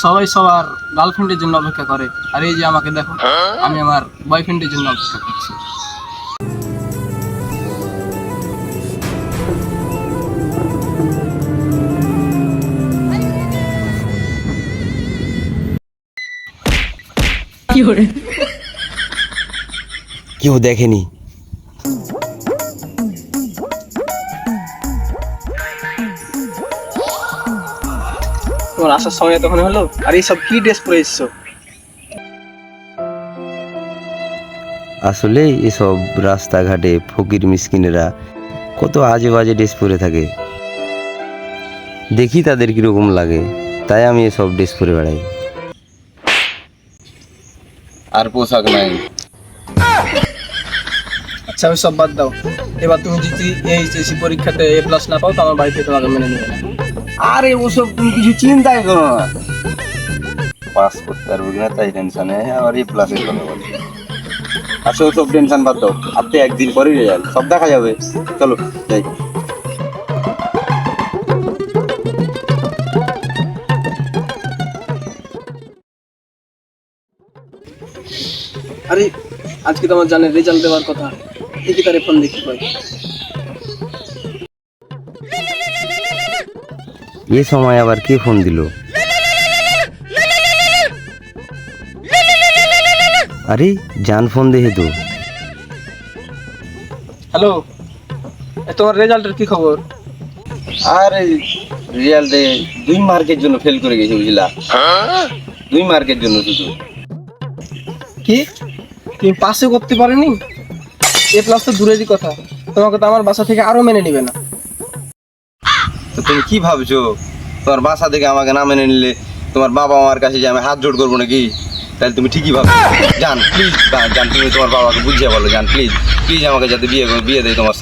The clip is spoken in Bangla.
সবাই সবার গার্লফ্রেন্ডের জন্য অপেক্ষা করে, আর এই যে আমাকে দেখো, আমি আমার বয়ফ্রেন্ডের জন্য অপেক্ষা করছি। কেউ দেখেনি। তোমার আসার সময় তখন হলো, আর এই সব কি ড্রেস পরে এসছো? আসলে এসব রাস্তাঘাটে ফকির মিসকিনেরা কত আজে বাজে ড্রেস পরে থাকে, দেখি তাদের কিরকম লাগে, তাই আমি এসব ড্রেস পরে বেড়াই। আর পোশাক নাই। আচ্ছা আমি সব বাদ দাও, এবার তুমি যদি এইচএসসি পরীক্ষাতে A+ না পাও তো আমার বাড়িতে তোমাকে মেনে নেবে না। আরে ওসব তুমি কিছু চিন্তাই করো না, পাস করতে পারবো কিনা তাই টেনশনে আর A+-এর কথা বলি। আচ্ছা ওসব টেনশন বাদ দাও, আপনি একদিন পরেই রেজাল্ট সব দেখা যাবে। চলো যাই। আরে আজকে তো আমার জানের রেজাল্ট দেওয়ার কথা, দেখি তারে ফোন দেখি পাই। এ সময় আবার কে ফোন দিল? আরে জান ফোন দেখে তো। হ্যালো, তোমার রেজাল্টের কি খবর? আরে রেজাল্টে 2 মার্কের জন্য ফেল করে গেছি বুঝলা, 2 মার্কের জন্য শুধু। কি তুমি পাসে করতে পারেনি? A+ তো দূরেরই কথা, তোমাকে তো আমার বাসা থেকে আরো মেনে নিবে না। তো তুমি কি ভাবছো, তোমার বাসা থেকে আমাকে না মেনে নিলে তোমার বাবা মার কাছে যে আমি হাত জোড় করবো নাকি? তাহলে তুমি ঠিকই ভাবছো। জান প্লিজ, জান তুমি তোমার বাবাকে বুঝিয়ে বলো, জান প্লিজ প্লিজ আমাকে যাতে বিয়ে দেয় তোমার।